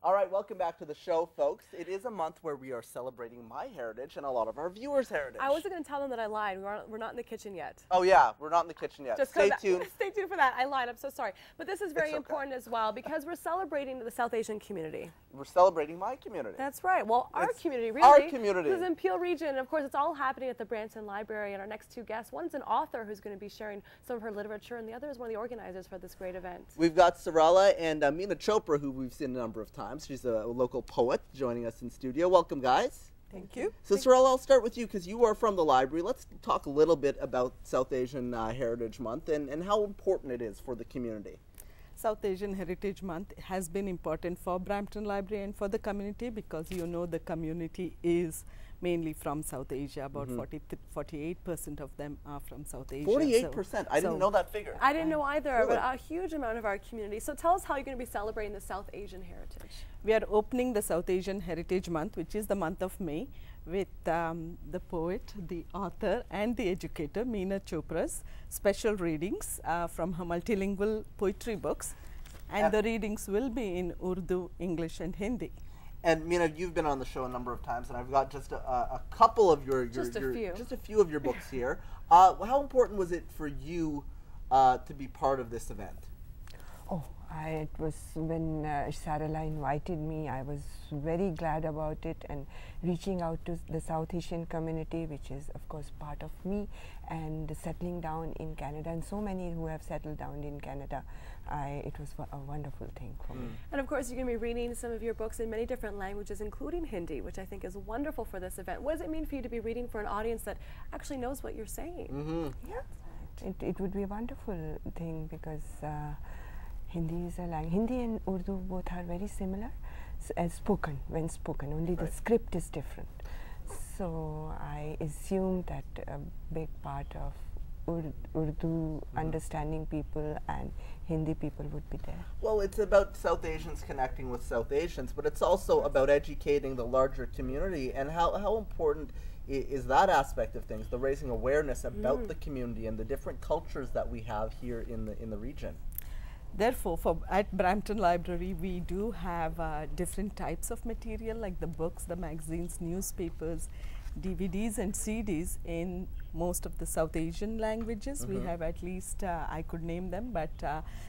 All right, welcome back to the show, folks. It is a month where we are celebrating my heritage and a lot of our viewers' heritage. I wasn't going to tell them that I lied. We're not in the kitchen yet. Oh, yeah, we're not in the kitchen yet. Just stay tuned. Stay tuned for that. I lied. I'm so sorry. But this is very important as well because we're celebrating the South Asian community. We're celebrating my community. That's right. Well, our community, really. Our community. This is in Peel Region. Of course, it's all happening at the Brampton Library. And our next two guests, one's an author who's going to be sharing some of her literature, and the other is one of the organizers for this great event. We've got Sarla and Meena Chopra, who we've seen a number of times. She's a local poet joining us in studio. Welcome, guys. Thank you. So, Sarla, I'll start with you because you are from the library. Let's talk a little bit about South Asian Heritage Month and how important it is for the community. South Asian Heritage Month has been important for Brampton Library and for the community because you know the community is mainly from South Asia. About 48% of them are from South Asia. 48%? I didn't know that figure. I didn't know either, really? but a huge amount of our community. So tell us how you're going to be celebrating the South Asian heritage. We are opening the South Asian Heritage Month, which is the month of May, with the poet, the author and the educator, Meena Chopra's special readings from her multilingual poetry books. And the readings will be in Urdu, English and Hindi. And Meena, you've been on the show a number of times, and I've got just a couple of just a few of your books here. How important was it for you to be part of this event? Oh, it was when Sarla invited me, I was very glad about it, and reaching out to the South Asian community, which is of course part of me, and settling down in Canada, and so many who have settled down in Canada. It was a wonderful thing for me. And of course, you're going to be reading some of your books in many different languages, including Hindi, which I think is wonderful for this event. What does it mean for you to be reading for an audience that actually knows what you're saying? Yeah, it would be a wonderful thing because Hindi is a language. Hindi and Urdu both are very similar as spoken, when spoken, only the script is different. So I assume that a big part of Urdu understanding people and Hindi people would be there. Well, it's about South Asians connecting with South Asians, but it's also about educating the larger community. And how important is that aspect of things, the raising awareness about the community and the different cultures that we have here in the region? Therefore, at Brampton Library, we do have different types of material like the books, the magazines, newspapers, DVDs and CDs in most of the South Asian languages. We have at least, I could name them, but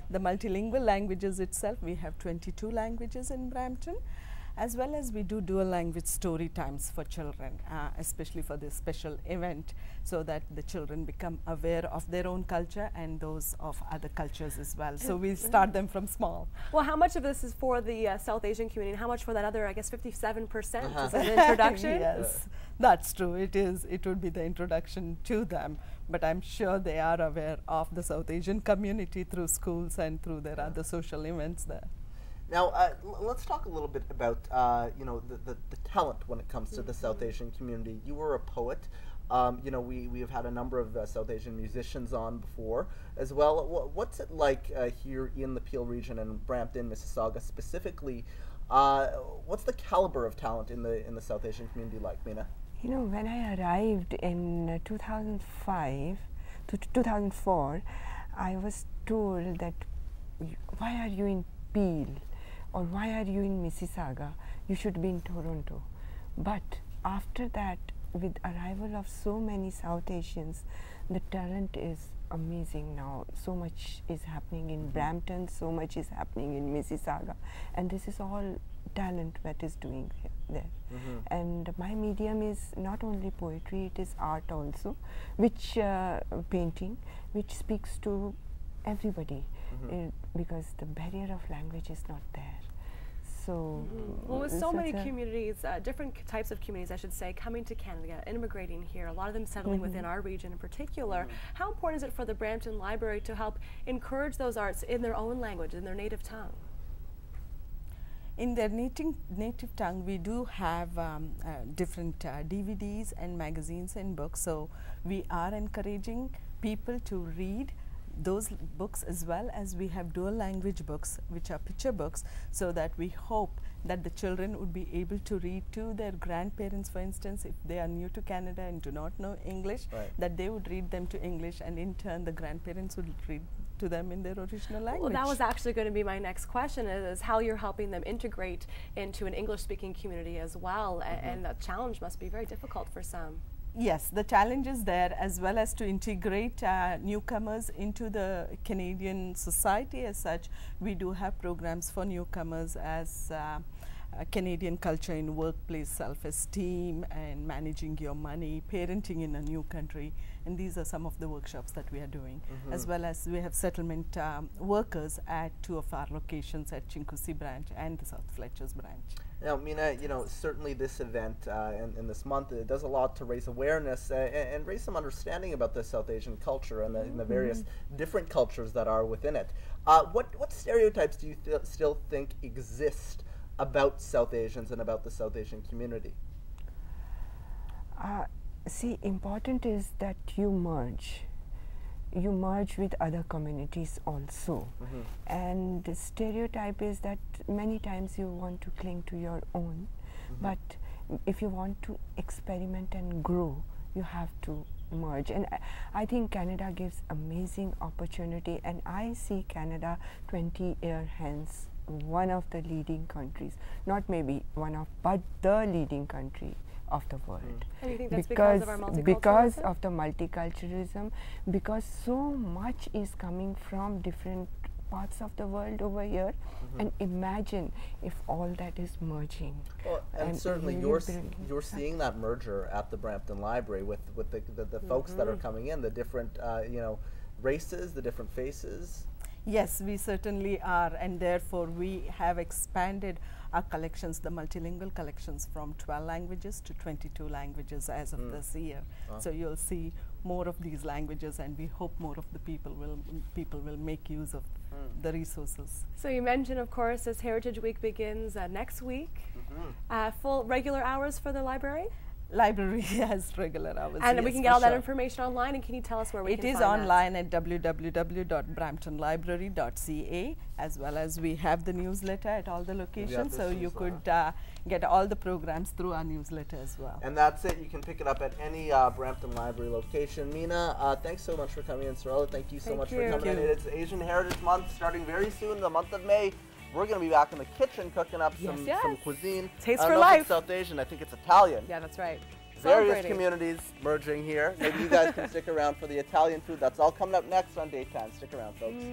the multilingual languages itself, we have 22 languages in Brampton. As well as we do dual language story times for children, especially for this special event, so that the children become aware of their own culture and those of other cultures as well. So we start them from small. Well, how much of this is for the South Asian community and how much for that other, I guess, 57%? Is an introduction? Yes, that's true. It would be the introduction to them, but I'm sure they are aware of the South Asian community through schools and through their other social events there. Now, let's talk a little bit about the talent when it comes to the South Asian community. You were a poet. We have had a number of South Asian musicians on before as well. What's it like here in the Peel region and Brampton, Mississauga specifically? What's the caliber of talent in the South Asian community like, Meena? You know, when I arrived in 2005 to 2004, I was told that, why are you in Peel? Or why are you in Mississauga? You should be in Toronto. But after that, with arrival of so many South Asians, the talent is amazing now. So much is happening in Brampton, so much is happening in Mississauga, and this is all talent that is doing there. And my medium is not only poetry, it is art also, which painting, which speaks to everybody, because the barrier of language is not there. So, well, with so many communities, different types of communities, I should say, coming to Canada, immigrating here, a lot of them settling within our region in particular, how important is it for the Brampton Library to help encourage those arts in their own language, in their native tongue? In their native tongue, we do have different DVDs and magazines and books. So we are encouraging people to read those books, as well as we have dual language books, which are picture books, so that we hope that the children would be able to read to their grandparents, for instance, if they are new to Canada and do not know English, that they would read them to English, and in turn the grandparents would read to them in their original language. Well, that was actually going to be my next question, is how you're helping them integrate into an English-speaking community as well, and that challenge must be very difficult for some. Yes, the challenge is there, as well as to integrate newcomers into the Canadian society as such. We do have programs for newcomers as Canadian culture in workplace, self-esteem, and managing your money, parenting in a new country, and these are some of the workshops that we are doing. As well as we have settlement workers at 2 of our locations at Chinguacousy branch and the South Fletcher's branch. Now, Meena, you know, certainly this event and this month, it does a lot to raise awareness and raise some understanding about the South Asian culture and the various different cultures that are within it. What stereotypes do you still think exist about South Asians and about the South Asian community? See, important is that you merge. You merge with other communities also. And the stereotype is that many times you want to cling to your own, but if you want to experiment and grow, you have to merge. And I think Canada gives amazing opportunity, and I see Canada 20 years hence one of the leading countries, not maybe one of, but the leading country of the world. And you think that's because of our multiculturalism? Because of the multiculturalism, because so much is coming from different parts of the world over here, and imagine if all that is merging. Well, and certainly you're seeing that merger at the Brampton Library with the folks that are coming in, the different you know, races, the different faces. Yes, we certainly are, and therefore we have expanded our collections, the multilingual collections, from 12 languages to 22 languages as of this year. So you'll see more of these languages, and we hope more of the people will make use of the resources. So you mentioned, of course, this Heritage Week begins next week. Full regular hours for the library? Library has regular hours. And yes, we can get all that information online, and can you tell us where we can find it? It is online at www.bramptonlibrary.ca, as well as we have the newsletter at all the locations, so you could get all the programs through our newsletter as well. And that's it. You can pick it up at any Brampton Library location. Meena, thanks so much for coming in. Sarla, thank you so much for coming in. It's Asian Heritage Month starting very soon, the month of May. We're going to be back in the kitchen cooking up some cuisine. Taste for life. It's South Asian. I think it's Italian. Yeah, that's right. Various communities merging here. Maybe you guys can stick around for the Italian food. That's all coming up next on Daytime. Stick around, folks.